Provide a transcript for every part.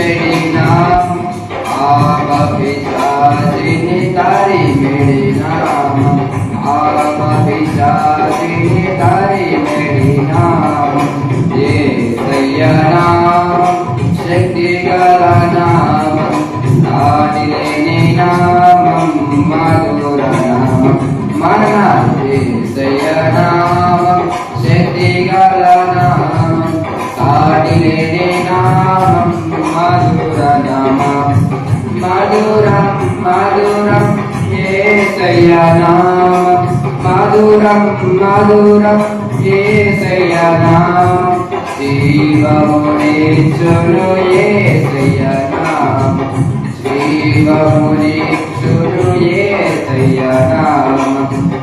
मेरी नाम आब पिताजी तारी मेरी नाम आब पिताजी तारी मेरी नाम ये सैया नाम शक्ति गला नाम लाडी लेने नाम मधुर नाम मना ये सैया नाम शक्ति गला नाम लाडी लेने नाम मधुर नाम मधुरम मधुरम ये सैया नाम मधुरम मधुरम ये सैया नाम शिवमुनि सुनो ये सैया नाम शिवमुनि सुनो ये सैया नाम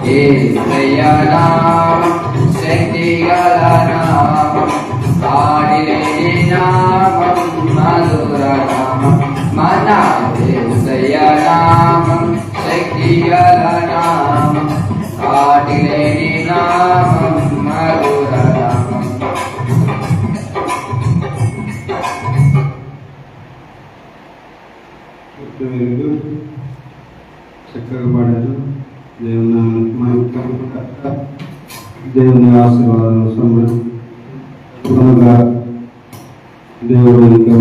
ये सैया नाम शक्ति गला नाम लाडी लेने नाम मधुर नाम मना सैया नाम शक्ति गला नाम लाडी लेने नाम मधुर नाम చక్కగా పాడారు. దేవుని ఆశీర్వాదాలు సమృద్ధిగా దేవుడు ఇంకా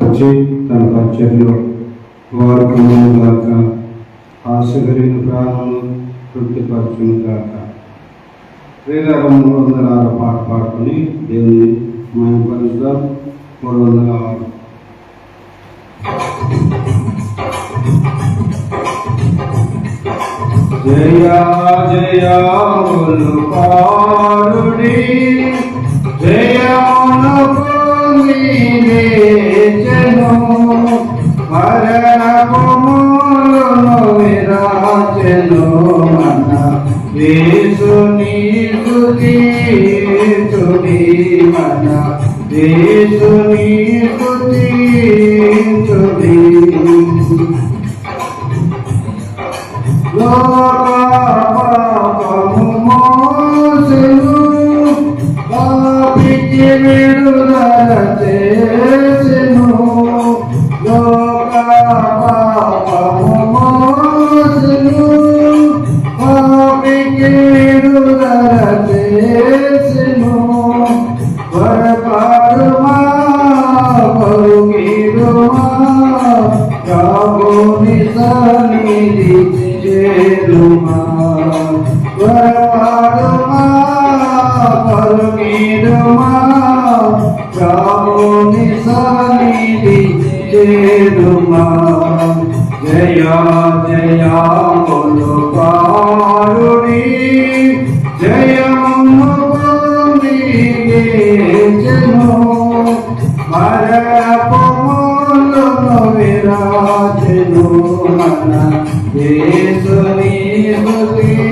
వచ్చి తన పరిచయంలో వారకమైన గాక ఆశ కలిగిన ప్రాణములు తృప్తిపరచును గాక. శ్రీరాగం 306 పాట పాడుకొని దేవుని మహిమపరుద్దాం. 306 జయ జయ పాడుడి జయమును పొందినేచెను మరణపు మూలును విరాచెను మన యేసుని స్తుతించుడి మన యేసుని స్తుతించుడి లోకపాపము మోసెను పాపికి విడుదల చేసెను లోకపాపము మోసెను పాపికి విడుదల చేసెను వరపాడుమా పరుగిరుమా ప్రభుని సన్నిధి చేరుమా వరపాడుమా పరుగిరుమా ప్రభుని సన్నిధి చేరుమా జయ జయ బోలో పాడుడి జయమును పొందినేచెను మరణపు మూలును విరాచెను మన యేసుని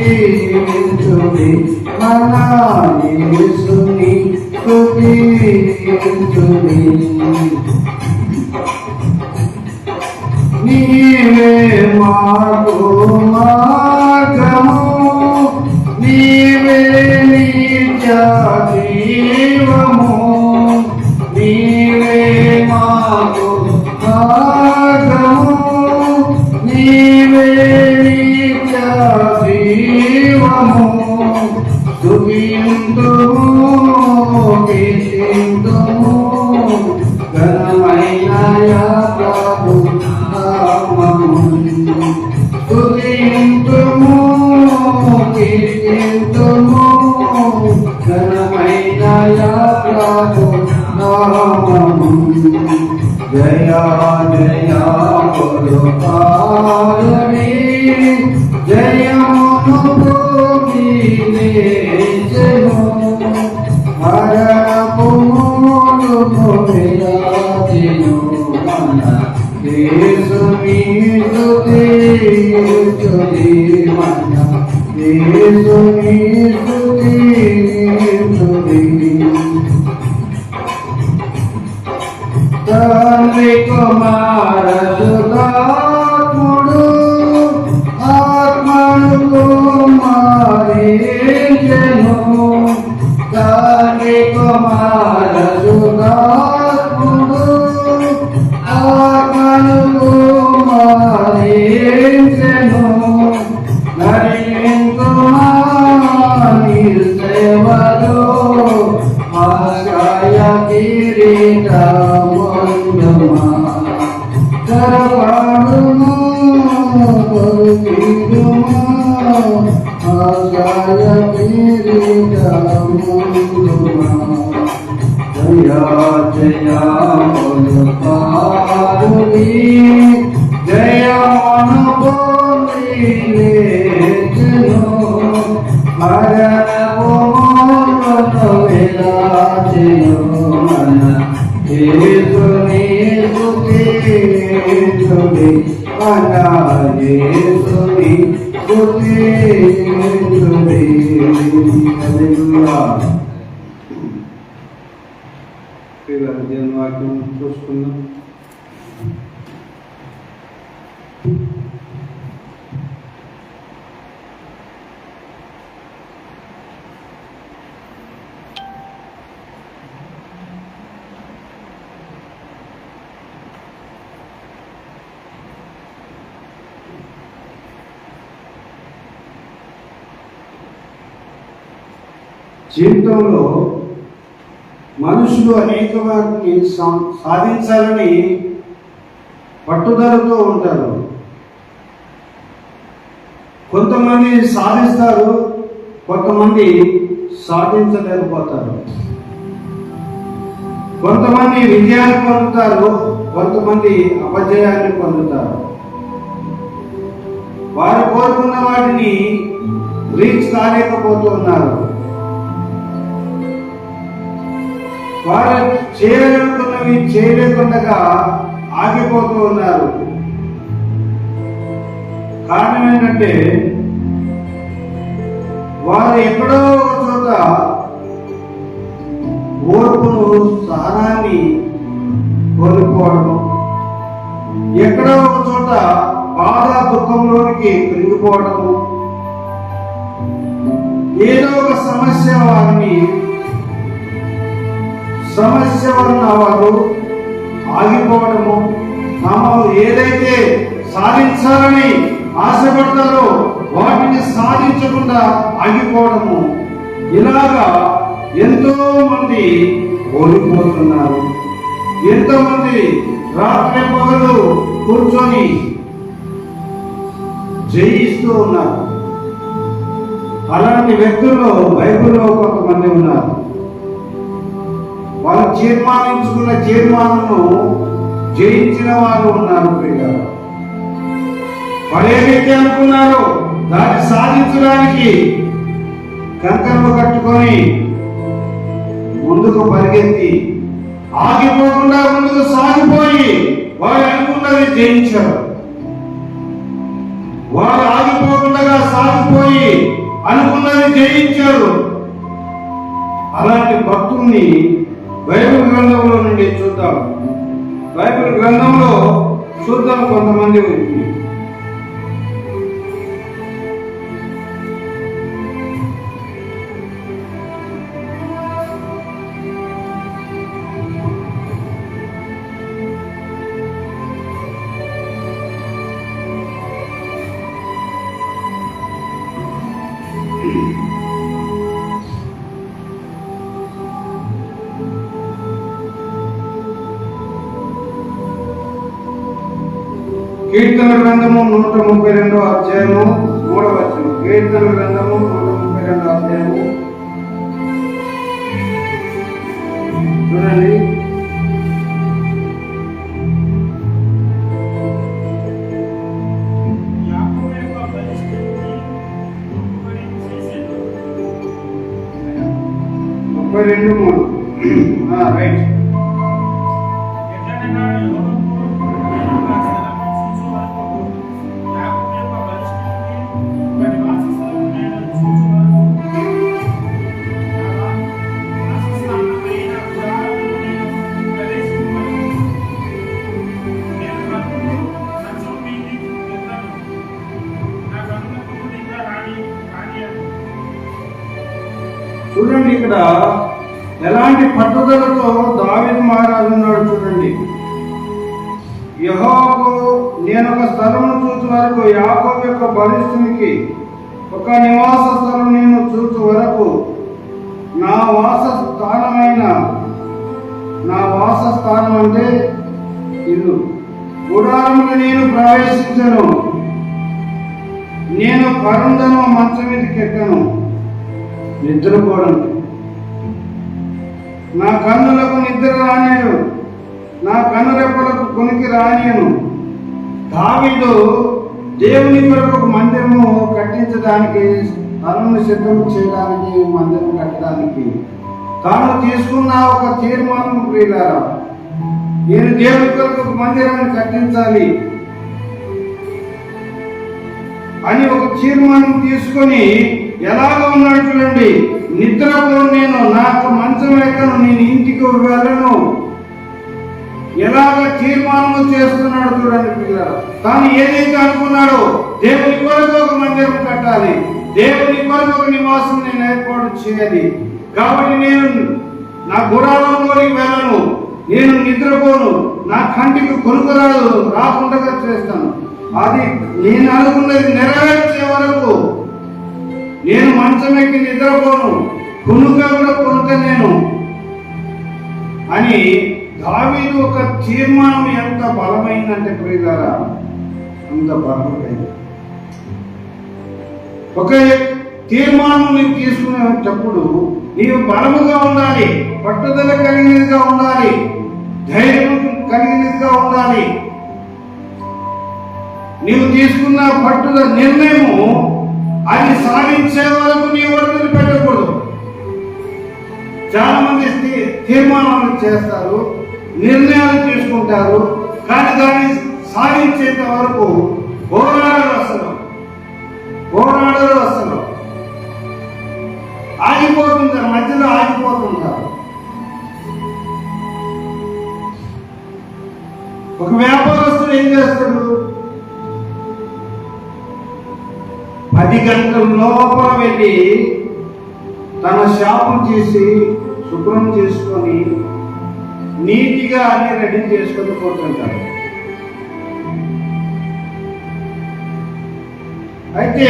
స్తుతించుడి మన యేసుని స్తుతించుడి నీవే మాకు మార్గము నీవే నిత్య జీవము నీవే మాకు మార్గము నీవే నిత్య జీవము స్తుతింతుము కీర్తింతుము ఘనమైన ప్రభు నామము స్తుతింతుము కీర్తింతుము ఘనమైన ప్రభు నామము జయ జయ బోలో పాడుడి జయమును పొందినేచెను మరణపు మూలును విరాచెను మన యేసుని స్తుతించుడి మన యేసుని స్తుతించుడి తండ్రి కుమార సుధాత్ముడు ఆత్మను కుమారించెను తండ్రి కుమార సుధాత్ముడు పేరిట వందమా కరపాడుమా పరుగిడుమా ఆగాయ పేరిట వందమా జయా జయా పారుని జయ మనోని లేచను మరణ భూమను విలాచను మన యేసుని స్తుతించుడి మన యేసుని స్తుతించుడి. హల్లెలూయా. దేవుని వాక్యం చూసుకుందాం. జీవితంలో మనుషులు అనేక వాటిని సాధించాలని పట్టుదలతో ఉంటారు. కొంతమంది సాధిస్తారు, కొంతమంది సాధించలేకపోతారు. కొంతమంది విజయాన్ని పొందుతారు, కొంతమంది అపజయాన్ని పొందుతారు. వారు కోరుకున్న వాటిని రీచ్ కాలేకపోతున్నారు. వారు చేయాలనుకున్నవి చేయలేకుండా ఆగిపోతూ ఉన్నారు. కారణం ఏంటంటే వారు ఎక్కడో ఒక చోట ఓర్పును సహనాన్ని కోల్పోవడం, ఎక్కడో ఒక చోట బాధ దుఃఖంలోనికి కృంగిపోవడము, ఏదో ఒక సమస్య వలన వారు ఆగిపోవడము, తాము ఏదైతే సాధించాలని ఆశపడతారో వాటిని సాధించకుండా ఆగిపోవడము, ఇలాగా ఎంతో మంది ఓడిపోతున్నారు. ఎంతో మంది రాత్రి పగలు కూర్చొని జయిస్తూ ఉన్నారు. అలాంటి వ్యక్తుల్లో బైబిల్లో కొంతమంది ఉన్నారు. వాళ్ళు తీర్మానించుకున్న తీర్మానము జయించిన వారు ఉన్నారు. వాళ్ళు ఏదైతే అనుకున్నారో దాన్ని సాధించడానికి కంకణము కట్టుకొని ముందుకు పరిగెత్తి ఆగిపోకుండా ముందుకు సాగిపోయి వాళ్ళు అనుకున్నది జయించారు. వాళ్ళు ఆగిపోకుండా సాగిపోయి అనుకున్నది జయించారు. అలాంటి భక్తుల్ని బైబిల్ గ్రంథంలో నుండి చూద్దాం. బైబిల్ గ్రంథంలో చూద్దాం కొంతమంది ఉంది. కీర్తన గ్రంథము 132 అధ్యాయము 3వ వచనం. కీర్తన గ్రంథము 132 అధ్యాయము చూడండి. రైట్. చూడండి ఇక్కడ ఎలాంటి పట్టుదలతో దావీదు మహారాజు ఉన్నాడు. చూడండి, యెహోవాకు నేను ఒక స్థలమును చూచు వరకు, యాకోబు యొక్క బలిష్ఠునికి ఒక నివాస స్థలం నేను చూచు వరకు, నా వాస స్థానమైన నా వాసస్థానం అంటే ఇల్లు. గుడారమును నేను ప్రవేశించను, నేను పరుండను, మంచం మీదకి ఎక్కను, నిద్రపోవడం. నా కన్నులకు నిద్ర రానియను, నా కన్నురెప్పలకు కొనికి రానియను. దావీదు దేవుని కొరకు ఒక మందిరము కట్టించడానికి, స్థలమును సిద్ధం చేయడానికి, మందిరం కట్టడానికి తాను తీసుకున్న ఒక తీర్మానం ప్రియులారా, నేను దేవుని కొరకు ఒక మందిరాన్ని కట్టించాలి అని ఒక తీర్మానం తీసుకొని ఎలాగ ఉన్నాడు చూడండి. నిద్రపోను, నేను నాకు మంచం ఎక్కను, నేను ఇంటికి వెళ్ళను, ఎలాగ తీర్మానం చేస్తున్నాడు చూడండి పిల్లలు. తాను ఏదైతే అనుకున్నాడో దేవుని కొరకు ఒక మందిరం కట్టాలి, దేవుని కొరకు ఒక నివాసం నేను ఏర్పాటు చేయాలి. కాబట్టి నేను నా గుడారంలోకి వెళ్ళను, నేను నిద్రపోను, నా కంటికి కొనుక రాకుండా చేస్తాను. అది నేను అనుకున్నది నెరవేర్చే వరకు నేను మంచం ఎక్కి నిద్రపోను, కొనుక కూడా కొనుక నేను అని దావీదు ఒక తీర్మానం ఎంత బలమైందంటే ప్రియులారా, అంత బలమైంది. ఒక తీర్మానం నీవు తీసుకునేటప్పుడు నీవు బలముగా ఉండాలి, పట్టుదల కలిగినదిగా ఉండాలి, ధైర్యం కలిగినదిగా ఉండాలి. నీవు తీసుకున్న పట్టుదల నిర్ణయము అది సాధించే వరకు నీ వరకు పెట్టకూడదు. చాలా మంది తీర్మానాలు చేస్తారు, నిర్ణయాలు తీసుకుంటారు, కానీ దాన్ని సాధించేంత వరకు పోరాడరు. అసలు ఆగిపోతుంటారు, మధ్యలో ఆగిపోతుంటారు. ఒక వ్యాపారస్తుడు ఏం చేస్తాడు? 10 గంటల లోపల వెళ్ళి తన షాపును చేసి శుభ్రం చేసుకొని నీటిగా అన్ని రెడీ చేసుకొని పోతుంటారు. అయితే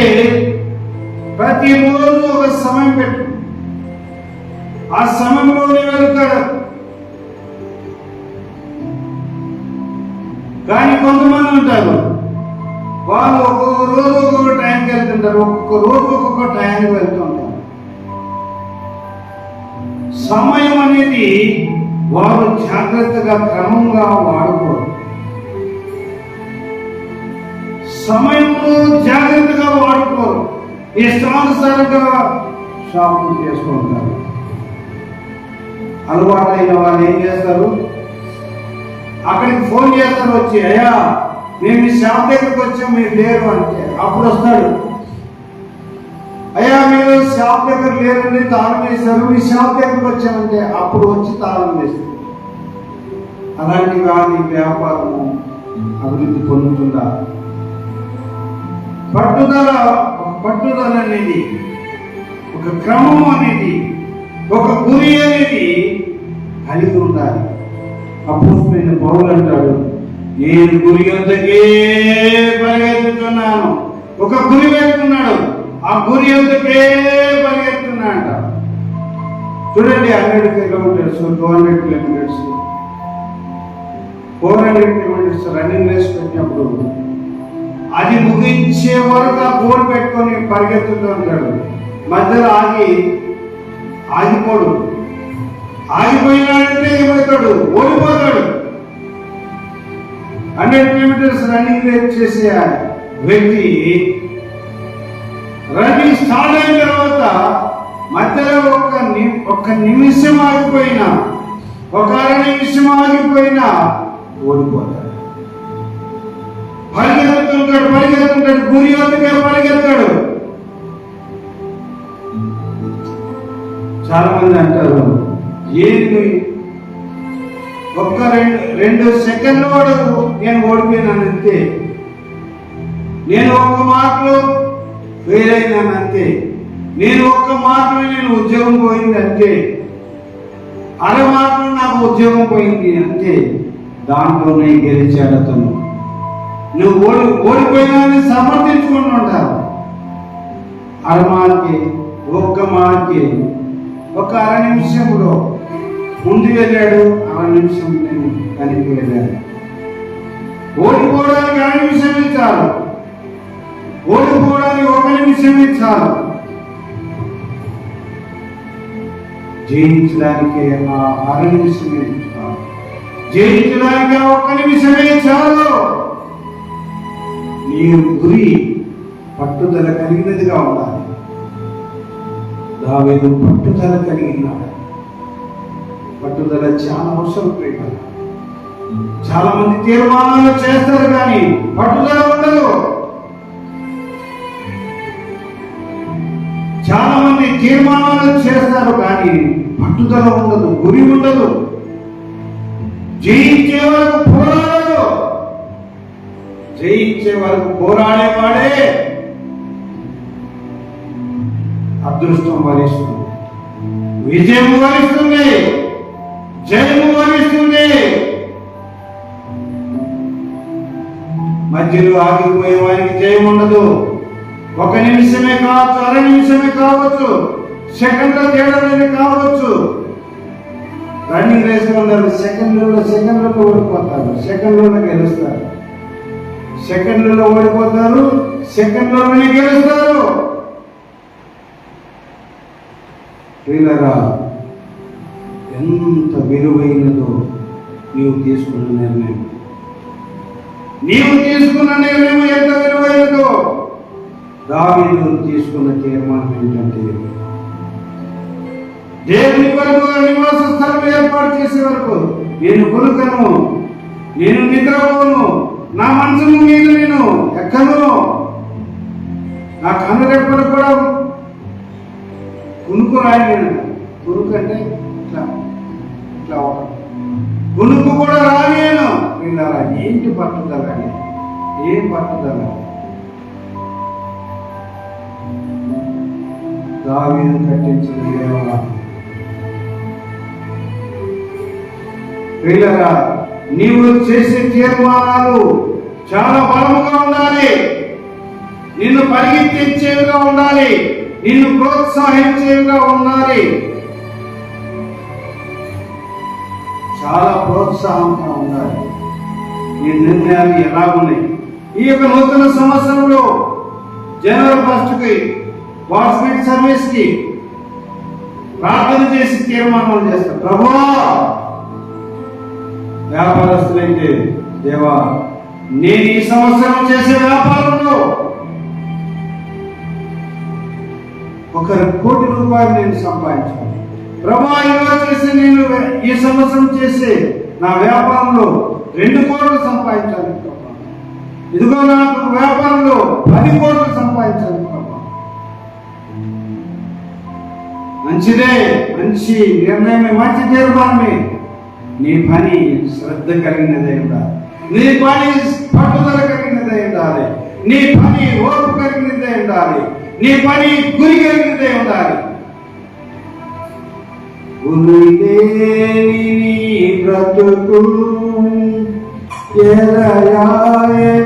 ప్రతిరోజు ఒక సమయం పెట్టు, ఆ సమయంలోనే వెళ్తాడు. కానీ కొంతమంది ఉంటారు, వాళ్ళు ఒక్కొక్క రోజు ఒక్కొక్క టైంకి వెళ్తుంటారు, ఒక్కొక్క రోజు ఒక్కొక్క టైంకి వెళ్తుంటారు. సమయం అనేది వారు జాగ్రత్తగా క్రమంగా వాడుకోరు. సమయంలో జాగ్రత్తగా వాడుకోరు, ఇష్టానుసారంగా షాపింగ్ చేసుకుంటారు. అలవాటైన వాళ్ళు ఏం చేస్తారు? అక్కడికి ఫోన్ చేస్తారు, వచ్చి అయ్యా మేము మీ షాప్ దగ్గరికి వచ్చాం, మీరు లేరు అంటే అప్పుడు వస్తాడు. అయ్యా మీరు షాప్ దగ్గర లేరండి, తాళం వేశారు, మీ షాప్ దగ్గరికి వచ్చామంటే అప్పుడు వచ్చి తాళం వేస్తారు. అలాంటి వారి వ్యాపారము అభివృద్ధి పొందుతుందా? పట్టుదల అనేది, ఒక క్రమం అనేది, ఒక గురి అనేది కలిగి ఉండాలి. అపోస్తలుడైన పౌలు అంటాడు, నేను గురి వద్దకే పరిగెత్తుతున్నాను. ఒక గురి పెట్టుకున్నాడు, ఆ గురి వద్దకే పరిగెత్తున్నాడు. చూడండి, 100 kilometres, 200 kilometres, 400 kilometres running race పెట్టినప్పుడు అది ముగించే వరకు ఆ గోల్ పెట్టుకొని పరిగెత్తుతూ ఉంటాడు. మధ్యలో ఆగిపోడు. ఆగిపోయినాడంటే ఏమవుతాడు? ఓడిపోతాడు. 100 కిలోమీటర్స్ రన్నింగ్ రేస్ చేసే వ్యక్తి రన్నింగ్ స్టార్ట్ అయిన తర్వాత మధ్యలో ఒక నిమిషం ఆగిపోయినా, ఒక 1/2 నిమిషం ఆగిపోయినా ఓడిపోతాడు. పరిగెత్తుంటాడు, గురి వద్దకే పరిగెత్తాడు. చాలా మంది అంటారు, ఏంటి ఒక్క 2 సెకండ్లు వరకు నేను ఓడిపోయినానంతే, నేను ఒక్క మార్కులో ఫెయిల్ అయినానంతే, నేను ఒక్క మార్కులో నేను ఉద్యోగం పోయింది అంతే, 1/2 మార్కులో నాకు ఉద్యోగం పోయింది అంతే. దాంట్లోనే గెలిచాడు అతను. నువ్వు ఓడిపోయినా సమర్థించుకుంటూ ఉంటారు. 1/2 మార్కే, ఒక్క మార్కే, ఒక 1/2 నిమిషంలో ముందు వెళ్ళాడు, ఆ నిమిషం నేను వెనక్కి వెళ్ళాను. ఓడిపోవడానికి ఆ నిమిషమే చాలు, ఓడిపోవడానికి ఒక నిమిషమే చాలు, జయించడానికి ఆ అర నిమిషమే చాలు, జయించడానికి ఆ ఒక్క నిమిషమే చాలు. నీ గురి పట్టుదల కలిగినదిగా ఉండాలి. దావీదు పట్టుదల కలిగినాడు. పట్టుదల చాలా అవసరం. చాలా మంది తీర్మానాలు చేస్తారు కానీ పట్టుదల ఉండదు. చాలా మంది తీర్మానాలు చేస్తారు కానీ పట్టుదల ఉండదు, గురి ఉండదు. జయించే వరకు పోరాడదు. జయించే వరకు పోరాడేవాడే అదృష్టం వరిస్తుంది, విజయం వరిస్తుంది, జయము వరిస్తుంది. మధ్యలో ఆగిపోయే వారికి జయం ఉండదు. ఒక నిమిషమే కావచ్చు, అర నిమిషమే కావచ్చు, సెకండ్ల తేడాలోనే కావచ్చు. రన్నింగ్ రేస్ లో ఉన్నారు, సెకండ్లలో ఓడిపోతారు, సెకండ్లలో గెలుస్తారు, సెకండ్లలో ఓడిపోతారు, సెకండ్లోనే గెలుస్తారు. ప్రియులారా, ఎంత విలువైనదో నీవు తీసుకున్న నిర్ణయం, నీవు తీసుకున్న నిర్ణయం ఎంత విలువైనదో. దావీదు తీసుకున్న తీర్మానం ఏంటంటే, దేవుని కొరకు నివాస స్థలం ఏర్పాటు చేసే వరకు నేను కొనుకను, నేను నిద్రపోను, నా మనసు మీద నేను ఎక్కను, నా కన్నురెప్పలు కూడా కునుకు రాయలేను. కునుకు అంటే ఇట్లా ఇట్లా కునుకు కూడా రాలేను. వీళ్ళరా ఏంటి పట్టుదల, ఏం పట్టుదల. దావీదు కట్టించిన దేవాలయం. వీళ్ళరా నీవు చేసే తీర్మానాలు చాలా బలముగా ఉండాలి, నిన్ను పరిగెత్తించేవిగా ఉండాలి, నిన్ను ప్రోత్సహించేవిగా ఉండాలి, చాలా ప్రోత్సాహంగా ఉండాలి. నీ నిర్ణయాలు ఎలా ఉన్నాయి? ఈ యొక్క నూతన సంవత్సరంలో జనవరి 1కి వాట్స్మెట్ సర్వీస్ కి ప్రార్థన చేసి తీర్మానాలు చేస్తారు. ప్రభువా, వ్యాపారస్తులైతే దేవా, నేను ఈ సంవత్సరం చేసే వ్యాపారంలో ₹1 కోటి నేను సంపాదించాలి. ప్రభా, ఇలా చేసి నేను ఈ సంవత్సరం చేసే నా వ్యాపారంలో 2 కోట్లు సంపాదించాలి ప్రభా. ఇదిగో నాకు వ్యాపారంలో 10 కోట్లు సంపాదించాలి ప్రభా. మంచిదే, మంచి నిర్ణయమే, మంచి తీర్మానమే. నీ పని శ్రద్ధ కలిగినదై ఉండాలి, నీ పని పట్టుదల కలిగినదై ఉండాలి, నీ పని ఓర్పు కలిగినదై ఉండాలి, నీ పని గురి కలిగినదై ఉండాలి. గురి లేని నీ బ్రతుకు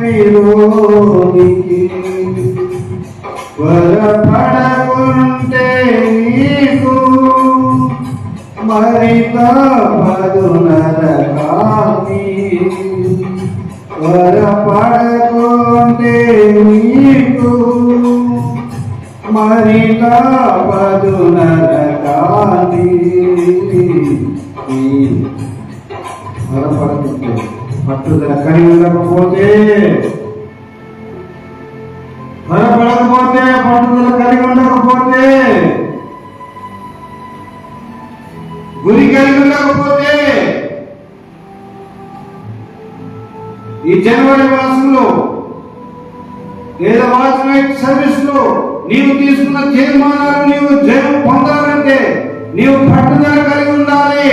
విరోధికి త్వరపడకుంటే నీకు మరింత పదునరకాని, త్వరపడకుంటే నీకు మరింత పదునరకాని. త్వరపడకుంటే, పట్టుదల కలిగి ఉండకపోతే, త్వరపడకపోతే, పట్టుదల కలిగి ఉండకపోతే, గురి కలిగి ఉండకపోతే, ఈ జనవరి మాసంలో లేదా వాట్స్మెట్ సర్వీస్ లో నీవు తీసుకున్న తీర్మానాలు నీవు జయం పొందాలంటే నీవు పట్టుదల కలిగి ఉండాలి.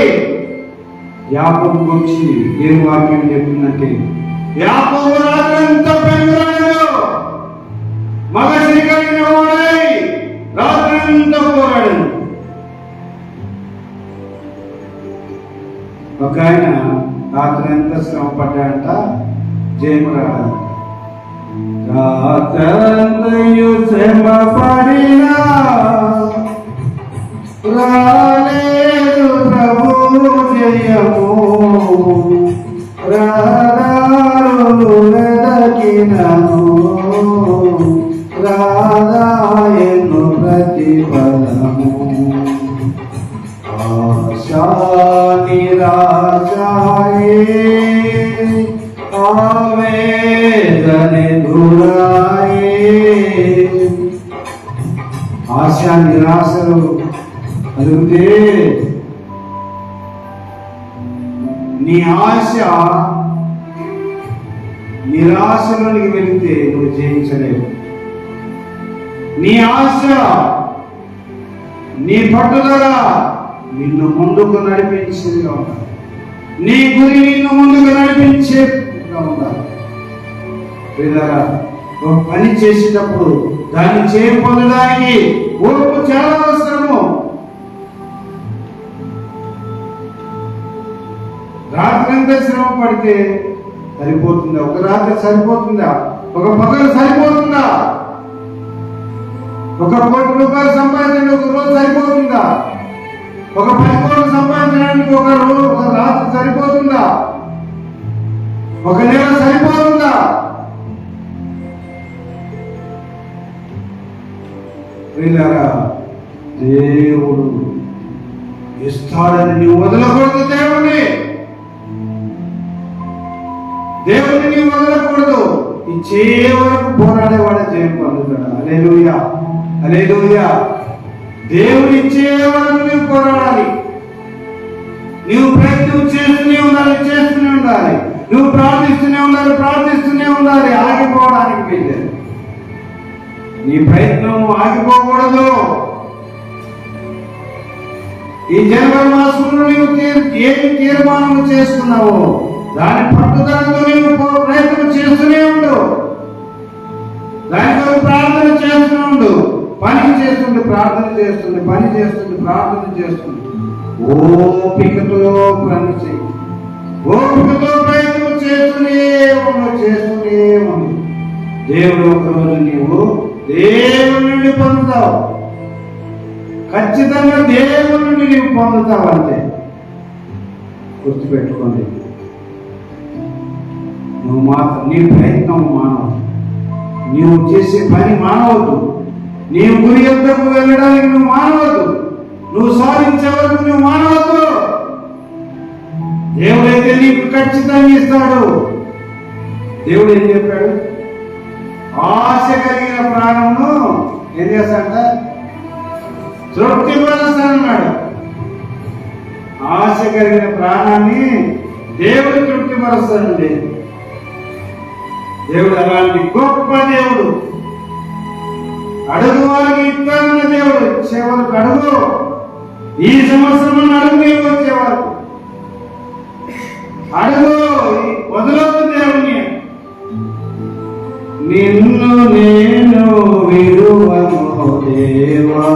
యాకోబు గురించి ఏం వాక్యం చెప్తుందంటే, యాకోబు రాత్రంతా పెరుగురాడు, మగసిరి కలిగిన వాడై రాత్రంతా పోరాడు. ఒక ఆయన రాత్రి ఎంత శ్రమ పడ్డాడంట, జయము రావాలి. రాత్రంతయు శ్రమ పడినా రాలేదు ప్రభు జయము, రహదారులు వెదకినను, రాదాయను ప్రతిఫలము. ఆశా నిరాశాయే ఆవేదనే దురాయే. ఆశ నిరాశలు అదిగితే నీ ఆశ నిరాశలోనికి వెళితే నువ్వు జయించలేవు. నీ ఆశ నీ పట్టుదల నిన్ను ముందుకు నడిపించేదిగా ఉండాలి. నీ గురి నిన్ను ముందుకు నడిపించేదిగా ఉండాలి. ఒక పని చేసేటప్పుడు దాన్ని పొందడానికి ఓర్పు చాలా అవసరము. రాత్రంతా శ్రమ పడితే సరిపోతుందా? ఒక రాత్రి సరిపోతుందా? ఒక పగలు సరిపోతుందా? 1 కోటి రూపాయలు సంపాదించడానికి ఒక రోజు సరిపోతుందా? ఒక 10 కోట్లు సంపాదించడానికి ఒక రాత్రి సరిపోతుందా? ఒక నెల సరిపోతుందా? దేవుడు ఇస్తాడని నీవు వదలకూడదు. దేవుడిని నీవు వదలకూడదు. ఇచ్చే వరకు పోరాడేవాడే జయం పొందుతాడు. హల్లెలూయా, హల్లెలూయా. దేవుడు ఇచ్చే వరకు నీవు పోరాడాలి. నీవు ప్రయత్నం చేస్తూనే ఉండాలి. నువ్వు ప్రార్థిస్తూనే ఉండాలి. ఆగిపోవడానికి వెళ్ళారు. నీ ప్రయత్నం ఆగిపోకూడదు. ఈ జనవరి మాసంలో నీవు ఏమి తీర్మానం చేసుకున్నావో దాని పట్టుదలతో నీవు ప్రయత్నం చేస్తూనే ఉండు. దానితో ప్రార్థన చేస్తూనే ఉండు. పని చేస్తుంది, ప్రార్థన చేస్తుంది. ఓపికతో పని చేయి. ఓపికతో ప్రయత్నం చేస్తూనే ఉండు. దేవుడు ఒకరోజు నీవు దేవుడి నుండి పొందుతావు. ఖచ్చితంగా దేవుడి నుండి నీవు పొందుతావు. అంతే గుర్తుపెట్టుకోండి. నువ్వు మాత్రం నీ ప్రయత్నం మానవద్దు. నీవు చేసే పని మానవద్దు. నీవు గురి యొద్దకు వెళ్ళడానికి నువ్వు మానవద్దు. నువ్వు సాధించే వరకు నువ్వు మానవద్దు. దేవుడైతే నీకు ఖచ్చితంగా ఇస్తాడు. దేవుడు ఏం చెప్పాడు? ఆశ కలిగిన ప్రాణమును ఏం చేస్తాడ? తృప్తిపరుస్తానన్నాడు. ఆశ కలిగిన ప్రాణాన్ని దేవుడు తృప్తిపరుస్తాడండి. దేవుడు అలాంటి గొప్ప దేవుడు. అడుగు వారికి ఇస్తానన్న దేవుడు. ఇచ్చేవారికి అడుగు. ఈ సంవత్సరం అడుగు నీకు వచ్చేవారు. అడుగు, వదలొద్దు దేవుని. నిన్ను నేను విడువను దేవా,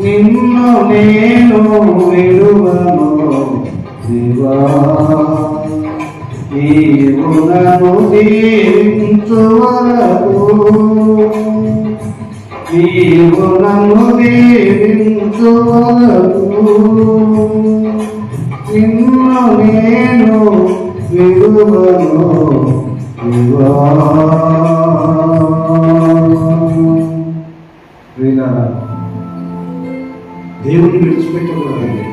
నిన్ను నేను విడువను దేవా, నీవు నన్ను దీవించు వరకు, నీవు నన్ను దీవించు వరకు, నిన్ను నేను విడువను దేవా. దేవుని విడిచిపెట్టకూడదండి.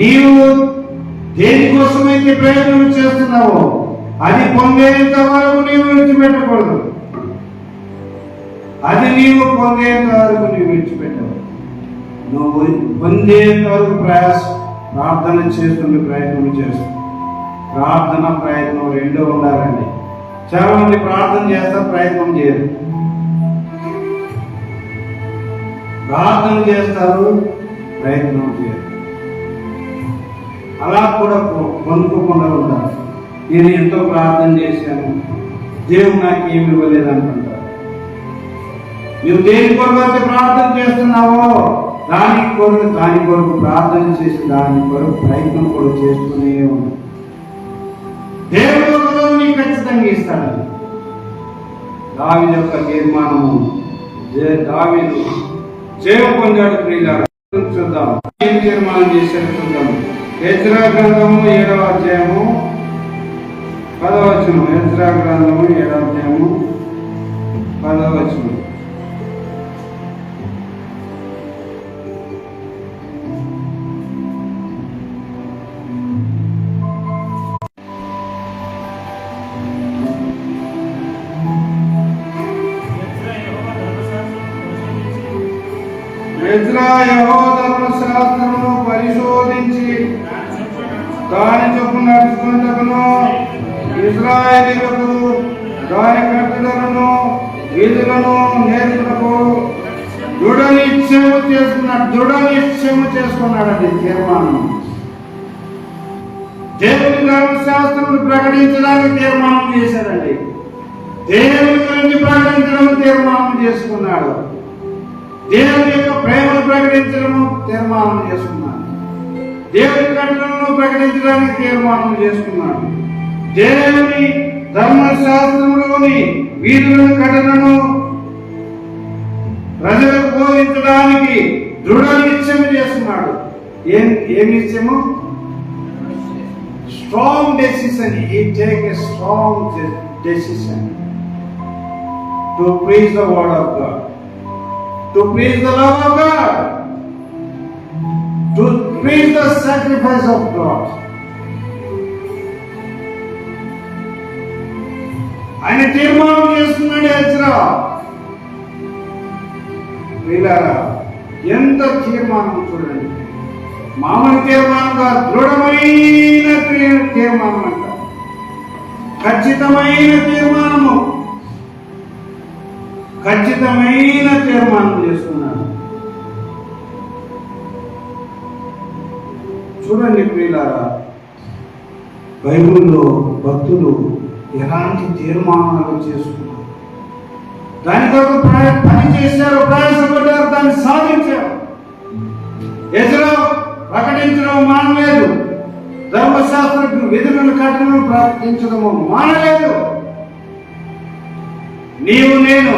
నీవు దేనికోసమైతే ప్రయత్నం చేస్తున్నావో అది పొందేంత వరకు నీవు విడిచిపెట్టకూడదు. అది నీవు పొందేంత వరకు నీవు విడిచిపెట్టవు. నువ్వు పొందేంత వరకు ప్రార్థన చేస్తుంది, ప్రయత్నం చేస్తుంది. ప్రార్థన ప్రయత్నం రెండూ ఉండాలండి. చాలా మంది ప్రార్థన చేస్తారు, ప్రయత్నం చేయరు. ప్రార్థన చేస్తారు, ప్రయత్నం చేయరు. అలా కూడా పొందుకోకుండా ఉంటారు. నేను ఎంతో ప్రార్థన చేశాను, దేవుడు నాకు ఏమి ఇవ్వలేదు అనుకుంటారు. నువ్వు దేని కొరకు ప్రార్థన చేస్తున్నావో దాని కొరకు ప్రార్థన చేసి దాని కొరకు ప్రయత్నం కూడా చేస్తూనే ఉన్నావు. దేవుడు నీకు ఖచ్చితంగా ఇస్తాడు. దావీదు యొక్క తీర్మానము. దావీదు జయం పొందాడు. ప్రియులారా, చూద్దాం ఏం తీర్మానం చేశాడు చూద్దాం. ఎజ్రా గ్రంథము 7వ అధ్యాయము 10వ వచనం. ఎజ్రా గ్రంథము 7వ అధ్యాయము 10వ వచనం. ఎజ్రా యెహోవా ధర్మశాస్త్రమును పరిశోధించి దాని చొప్పున నడుచుకున్నటకును ఇశ్రాయేలీయులకు దాని కట్టడలను విధులను నేర్పుటకు దృఢ నిశ్చయము చేసుకున్నాడండి తీర్మానం. దేవుని ధర్మశాస్త్రం ప్రకటించడానికి తీర్మానం చేశాడండి. దేవుని గురించి ప్రకటించడం తీర్మానం చేసుకున్నాడు. దేవుని యొక్క ప్రేమను ప్రకటించడము తీర్మానం చేసుకున్నాడు. దేవుని కట్టడలను ప్రకటించడానికి తీర్మానం చేసుకున్నాడు. దేవుని ధర్మశాస్త్రంలోని వీధులను కట్టడలను ప్రజలకు బోధించడానికి దృఢ నిశ్చయం చేసుకున్నాడు. ఏం నిశ్చయము? Strong decision. He take a strong decision to preach the word of God, to preach the love of God, to preach the sacrifice of God. ఆయన తీర్మానం చేసుకున్నాడు ఎజ్రా. వీళ్ళారా, ఎంత తీర్మానం చూడండి. మామూలు తీర్మానంగా దృఢమైన తీర్మానం అంట. ఖచ్చితమైన తీర్మానము. ఖచ్చితమైన తీర్మానం చేసుకున్నాడు. చూడండి ప్రియులారా, బైబిల్లో భక్తులు ఎలాంటి తీర్మానాలు చేసుకున్నారు, దాని కొరకు పని చేశారు, ప్రయాసపడ్డారు, దాన్ని సాధించారు. ఎజ్రా ప్రకటించడం మానలేదు. ధర్మశాస్త్ర విధులను కట్టడం ప్రకటించడము మానలేదు. నీవు నేను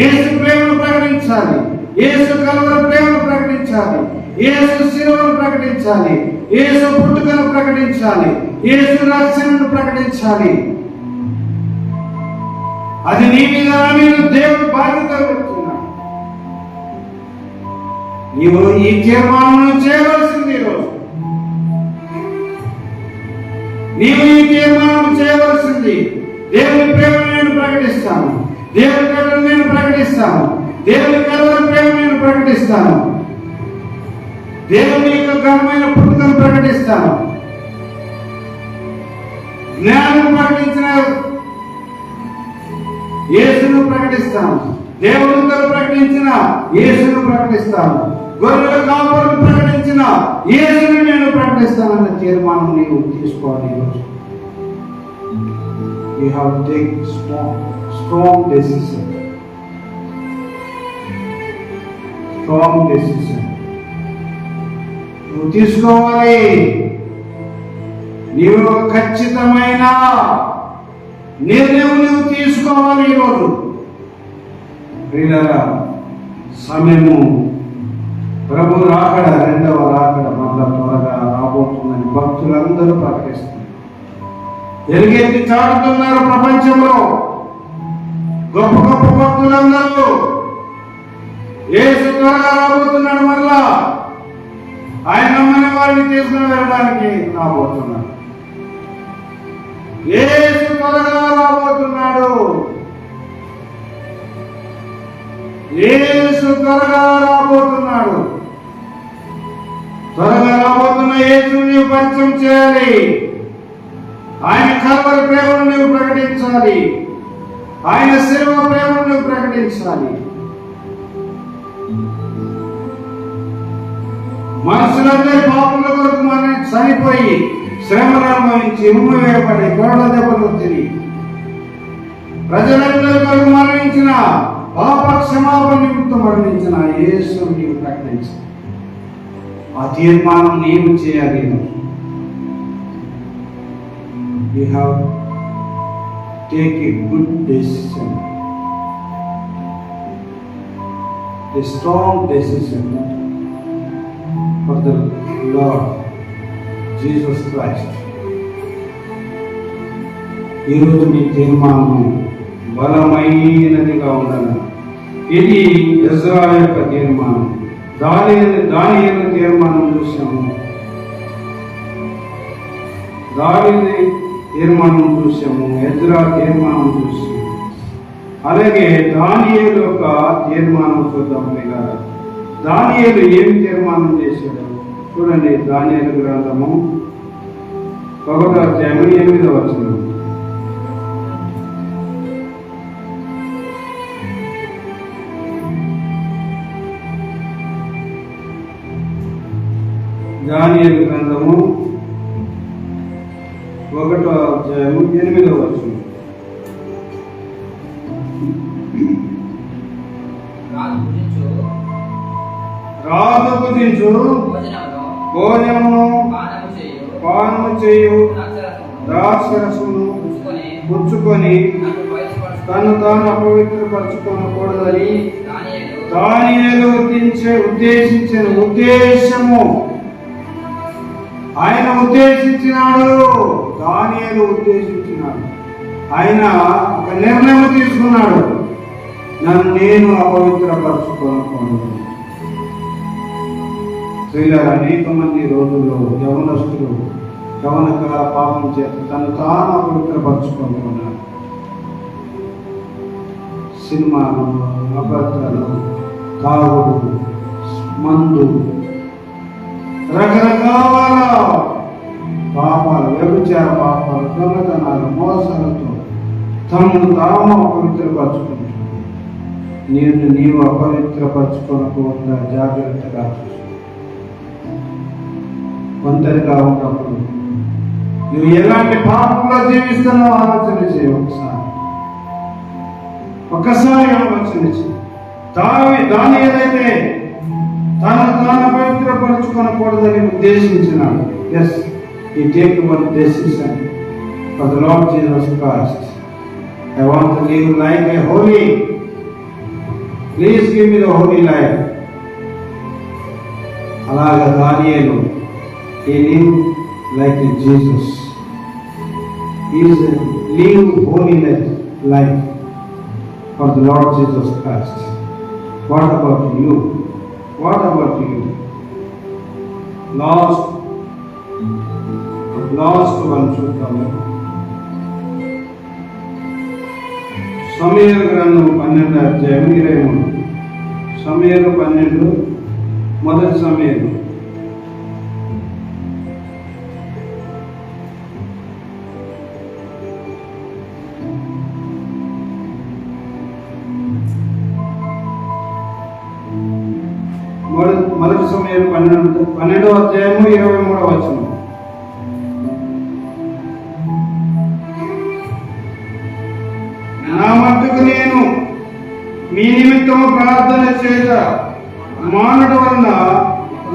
యేసు ప్రేమను ప్రకటించాలి. యేసు కలువరి ప్రేమను ప్రకటించాలి. యేసు శిలువను ప్రకటించాలి. యేసు పుట్టుకను ప్రకటించాలి. యేసు రక్షణను ప్రకటించాలి. అది నీ మీద దేవుడు బాధ్యత పెడుతున్నాడు. నీవు ఈ తీర్మానం చేయవలసింది. ఈరోజు నీవు ఈ తీర్మానం చేయవలసింది. దేవుని ప్రేమను నేను ప్రకటిస్తాను. దేవుని కట్టను నేను ప్రకటిస్తాను. దేవుని కలువరి ప్రేమ నేను ప్రకటిస్తాను. దేవుని యొక్క ఘనమైన పుట్టుకను ప్రకటిస్తాను. జ్ఞానం ప్రకటించిన యేసును ప్రకటిస్తాను. దేవునితో ప్రకటించిన యేసును ప్రకటిస్తాను. గొర్రెల కాపులను ప్రకటించిన యేసును నేను ప్రకటిస్తానన్న తీర్మానం నీవు తీసుకోవాలి. ఈరోజు you have to take strong decision. Strong decision నువ్వు తీసుకోవాలి. నీవు ఖచ్చితమైన నిర్ణయం నువ్వు తీసుకోవాలి. ఈరోజు ప్రియులారా, సమయము ప్రభు రాకడ, రెండవ రాకడ మళ్ళా త్వరగా రాబోతుందని భక్తులందరూ ప్రకటిస్తున్నారు. ఎలుగెత్తి చాటుతున్నారు ప్రపంచంలో. గొప్ప గొప్ప భక్తులందరూ యేసు త్వరగా రాబోతున్నాడు. మళ్ళా ఆయన నమ్మని వారిని తీసుకుని వెళ్ళడానికి రాబోతున్నాడు. యేసు త్వరగా రాబోతున్నాడు. యేసు త్వరగా రాబోతున్నాడు. త్వరగా రాబోతున్న యేసుని నీవు పరిచయం చేయాలి. ఆయన కలువరి ప్రేమను నీవు ప్రకటించాలి. ఆయన శిలువ ప్రేమను నీవు ప్రకటించాలి. మనుషులందరి పాపముల కొరకు మనం చనిపోయి శ్రమను అనుభవించి ఉమ్మివేయబడి గోడ దెబ్బలు తిరిగి ప్రజలందరి కొరకు మరణించిన, పాప క్షమాపణ నిమిత్తం మరణించిన యేసును నీవు ప్రకటించాలి. ఆ తీర్మానం నీవు చేయాలి. You have to take a good decision a strong decision for the Lord Jesus Christ. ఈరోజు మీ తీర్మానం బలమైనదిగా ఉండాలి. ఇది ఎజ్రా యొక్క తీర్మానం. దానియేలు తీర్మానం చూసాము, దావీదు తీర్మానం చూసాము, ఎజ్రా తీర్మానం చూసాము. అలాగే దానియేలు యొక్క తీర్మానం చూద్దాం. దానియేలు ఏమి తీర్మానం చేశాడు చూడండి. దానియేలు గ్రంథము 1వ అధ్యాయం 8వ వచనం. దానియేలు గ్రంథము 1వ అధ్యాయం 8వ వచనం. రాజు భుజించు, భోజనమును పానము చేయు, ద్రాక్షరసమును పుచ్చుకొని తను తాను అపవిత్రపరచుకోనకూడదని దానియేలు ఉద్దేశించిన ఉద్దేశము ఆయన ఉద్దేశించినాడు. దానియేలు ఉద్దేశించినాడు. ఆయన ఒక నిర్ణయం తీసుకున్నాడు, నన్ను నేను అపవిత్రపరచుకోనకూడదు. స్త్రీలారా, అనేక మంది రోజుల్లో యవనస్తులు యవనకాల పాపం చేత తను తాను అపవిత్రపరచుకుంటున్నారు. సినిమాలు, అబద్ధాలు, తాగుడు, మందు, రకరకాల పాపాలు, వ్యభిచార పాపాలు, దొంగతనాలు, మోసాలతో తమను తాము అపవిత్రపరచుకుంటున్నారు. నీవు అపవిత్రపరచుకోనకుండా జాగ్రత్తగా చూసు. ఒంటరిగా ఉన్నప్పుడు నువ్వు ఎలాంటి పాపంలో జీవిస్తున్నావు ఆలోచన చేయి. ఒక్కసారి ఆలోచన చేయి. దాని ఏదైతే తాను పవిత్రపరచుకోనకూడదని ఉద్దేశించినాడు. Yes, I take one decision for the Lord Jesus Christ. I want to live life a holy. Please give me the holy life. అలాగా దానియేలు he lived like Jesus. He lived holy life for the Lord Jesus Christ. What about you? What about you? Last one చూద్దాము. సమూయేలు గ్రంథం 12వ అధ్యాయం 23. సమూయేలు 12, మొదటి సమూయేలు. మొదటి సమూయేలు 12వ అధ్యాయము 23వ వచనం. నా మట్టుకు నేను మీ నిమిత్తము ప్రార్థన చేత మానడం వలన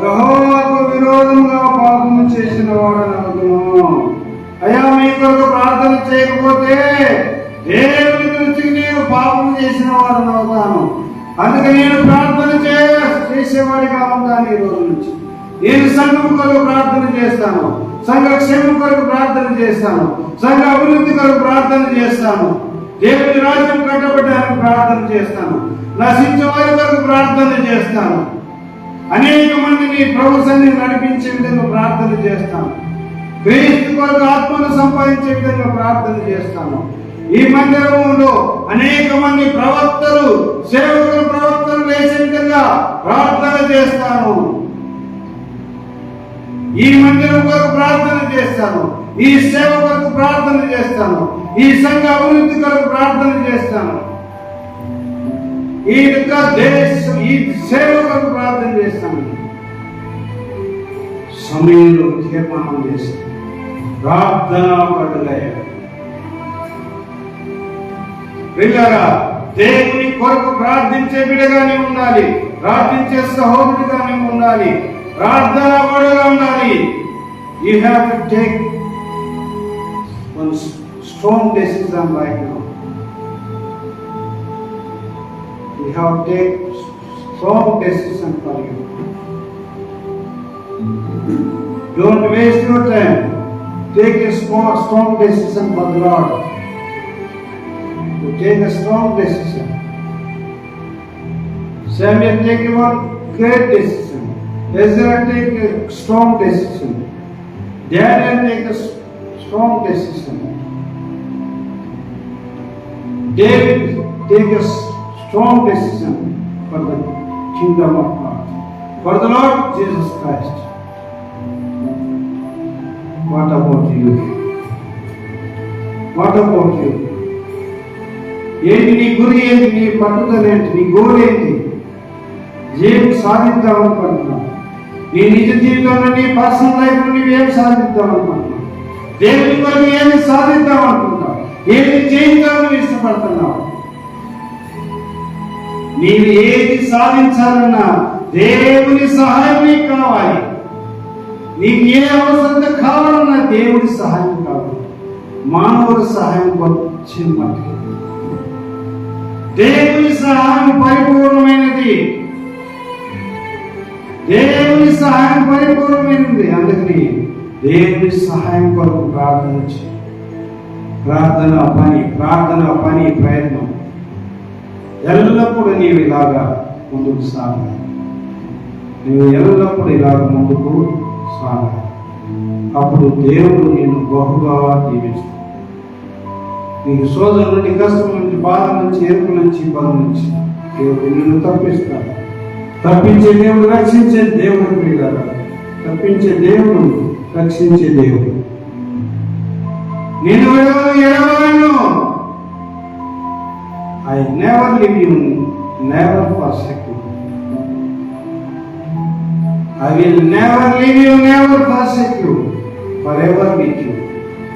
యెహోవాకు విరోధంగా పాపము చేసిన వాడనవుతును. అయ్యా, మీ కొరకు ప్రార్థన చేయకపోతే దేవుని దృష్టికి నేను పాపం చేసిన వాడనవుతాను. అందుకే నేను ప్రార్థన చేసేవాడిగా ఉంటాను. ఈ రోజు నుంచి నేను సంఘం కొరకు ప్రార్థన చేస్తాను, సంఘ క్షేమం కొరకు ప్రార్థన చేస్తాను, సంఘ అభివృద్ధి కొరకు ప్రార్థన చేస్తాను, దేవుని రాజ్యం కట్టబడడానికి ప్రార్థన చేస్తాను, నశించే వారి కొరకు ప్రార్థన చేస్తాను, అనేక మందిని ప్రభు సన్నిధిని నడిపించే విధంగా ప్రార్థన చేస్తాను, క్రీస్తు కొరకు ఆత్మను సంపాదించే విధంగా ప్రార్థన చేస్తాను. ఈ మందిరంలో అనేక మంది ప్రవక్తలు, సేవకులు, ప్రవక్తలు లేచే విధంగా ప్రార్థన చేస్తాను. ఈ మందిరం కొరకు ప్రార్థన చేస్తాను, ఈ సేవ కొరకు ప్రార్థన చేస్తాను, ఈ సంఘ అభివృద్ధి కొరకు ప్రార్థన చేస్తాను, ఈ సేవ కొరకు ప్రార్థన చేస్తాను. సమయంలో తీర్మానం చేస్తాను. ప్రార్థన పడులయ్యారు. పిల్లరా, దేవుని కొరకు ప్రార్థించే బిడ్డగానే ఉండాలి, ప్రార్థించే సహోదరుడిగానే ఉండాలి, ప్రార్థన పడుగా ఉండాలి. You have to take one strong decision right now. You have to take strong decision for you. Don't waste your time. Take a strong decision for the Lord. You take a strong decision. Samuel take one great decision. Ezra take a strong decision. Daniel take a strong decision. David take a strong decision for the kingdom of God, for the Lord Jesus Christ. What about you? What about you? ఏంటి నీ గురి ఏంటి? నీ పట్టుదల ఏంటి? నీ goal ఏంటి? ఏం సాధిద్దామనుకుంటున్నావు? నీ నిజ జీవితంలో, నీ పర్సనల్ లైఫ్ లో నీవు ఏం సాధిద్దామనుకుంటున్నావు? దేవుని కొరకు ఏమి సాధిద్దామనుకుంటున్నావు? ఏది చేయించాలని ఇష్టపడుతున్నావు? నీవు ఏది సాధించాలన్నా దేవుని సహాయం నీకు కావాలి. నీకు ఏ అవసరం కావాలన్నా దేవుడి సహాయం కావాలి. మానవుడి సహాయం వచ్చింది. దేవుని సహాయం పరిపూర్ణమైనది. దేవుని సహాయం పరిపూర్ణమైనది. అందుకని దేవుని సహాయం కొరకు ప్రార్థన చేయి. ప్రార్థన పని ప్రయత్నం ఎల్లప్పుడూ నీవు ఇలాగా ముందుకు సాగాలి. నీవు ఎల్లప్పుడూ ఇలాగ ముందుకు సాగాలి. అప్పుడు దేవుడు నేను బహుగా దీవిస్తాడు. నీకు శోధన నుండి, కష్టం నుంచి, బాధ నుంచి, ఎరుపు నుంచి, బలం నుంచి దేవుడు నిన్ను తప్పిస్తాడు. తప్పించే దేవుడు, రక్షించే దేవుడు. ప్రియులారా, తప్పించే దేవుడు, రక్షించే దేవుడు. నేను ఎడబాయను. I never leave you, never forsake you. I will never leave you, never forsake you. Forever with you,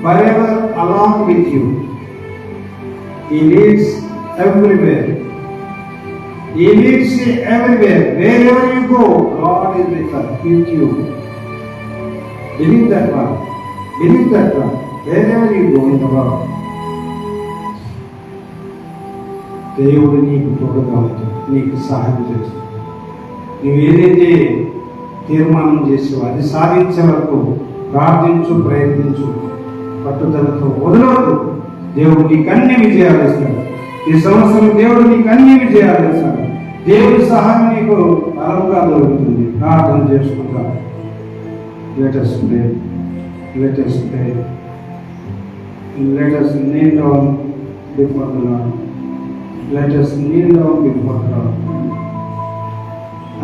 forever along with you. He leads everywhere. He leads you everywhere. Wherever you go, God is with you. Believe that one. Believe that one. Wherever you go in the world, దేవుడు నీకు తోడుగా ఉంటాడు, నీకు సహాయం చేస్తాడు. నువ్వు ఏదైతే తీర్మానం చేసావో అది సాధించే వరకు ప్రార్థించు, ప్రయత్నించు, పట్టుదలతో వదలవద్దు. దేవుడు నీకు అన్ని విజయాలు ఇస్తాడు. ఈ సంవత్సరం దేవుడు నీకు అన్ని విజయాలు ఇస్తాడు. దేవుడి సహాయం నీకు బలంగా దొరుకుతుంది. ప్రార్థన చేసుకుంటా. Let us pray. Let us pray. Let us kneel down before the Lord. Let us kneel down before the Lord.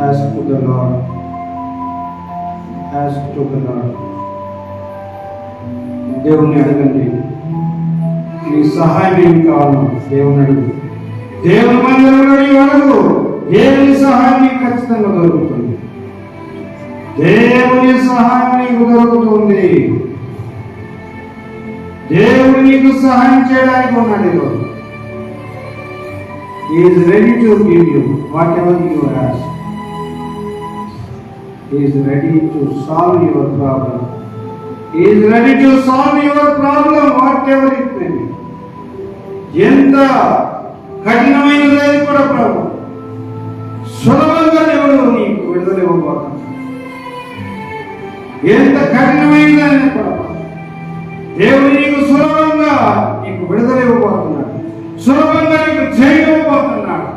Ask to the Lord. Ask to the Lord. దేవుని అడగండి. నీ సహాయం ఏమి కావాలో దేవుని అడుగు. దేవుని మందిరంలో అడుగు. దేవుని సహాయం నీకు ఖచ్చితంగా దొరుకుతుంది. దేవుని సహాయం నీకు దొరుకుతుంది. దేవుడు నీకు సహాయం చేయడానికి ఉన్నాడు ఈరోజు. He is ready to give you whatever you ask. He is ready to solve your problem. He is ready to solve your problem, whatever it may be. ఎంత కఠినమైనది కూడా ప్రభు సులభంగా దేవుడు నీకు విడుదల ఇవ్వబోతున్నాడు. ఎంత కఠినమైనదని ప్రభు దేవుడు నీకు సులభంగా నీకు విడుదల ఇవ్వబోతున్నాడు. సులభంగా నీకు జయం ఇవ్వబోతున్నాడు.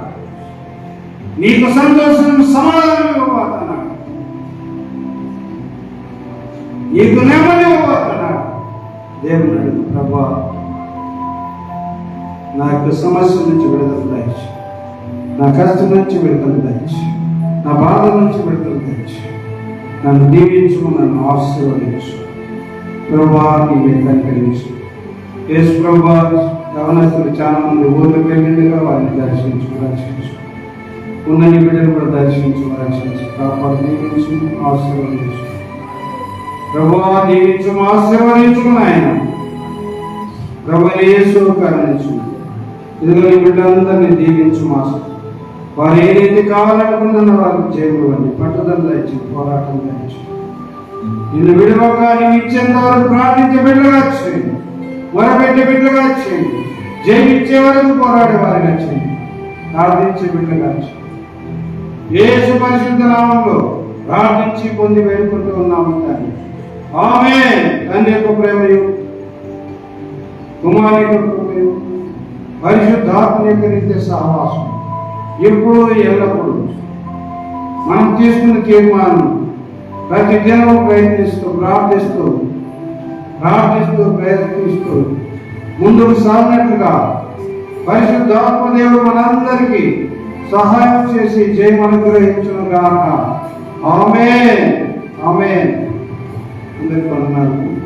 నీకు సంతోషం, సమాధానం ఇవ్వబోతున్నాడు. నీకు నెమ్మది ఇవ్వబోతున్నాడు. దేవుని అడుగు. ప్రభా, నా యొక్క సమస్య నుంచి విడుదల దయచు, నా కష్టం నుంచి విడుదల దయచు, నా బాధ నుంచి విడుదల దయచు, నన్ను దీవించు, నన్ను ఆశీర్వదించు. ప్రభా, నీవే కనికరించు. యేసు ప్రభా, యవనస్తులు చాలా మంది ఊళ్ళకి వెళ్ళిందిగా వారిని దర్శించు, రక్షించు. ఉన్న నీ బిడ్డను కూడా దర్శించు, రక్షించు. కాపాడు, దీవించు, ఆశీర్వదించు. ప్రభా, దీవించు, ఆశీర్వదించు నాయన. ప్రభు యేసు కరుణించు. ఇదిగో నీ బిడ్డలందరినీ దీవించు. వారు ఏదైతే కావాలనుకున్నారో వారికి చేయమని పట్టుదల ఇచ్చి, పోరాటం ఇచ్చి, నిన్ను విడవక నేను ఇచ్చేంత వరకు ప్రార్థించే బిడ్డగా చేయండి, మొరపెట్టే బిడ్డగా చేయండి, జయించే వరకు పోరాడే వారిగా చేయండి, ప్రార్థించే బిడ్డగా చేయండి. యేసు పరిశుద్ధ నామంలో ప్రార్థించి పొంది వేడుకుంటూ ఉన్నాము తండ్రి. ఆమేన్. తండ్రి యొక్క ప్రేమయు, కుమారుని యొక్క కృపయు, పరిశుద్ధాత్మ యొక్క నిత్య సహవాసం ఎప్పుడు ఎల్లప్పుడూ మనం తీసుకున్న తీర్మానం ప్రతి దినం ప్రయత్నిస్తూ ప్రయత్నిస్తూ ముందుకు సాగినట్లుగా పరిశుద్ధాత్మ దేవుడు మనందరికీ సహాయం చేసి జయం అనుగ్రహించును గాక. ఆమేన్. ఆమేన్. అందరికీ వందనాలు.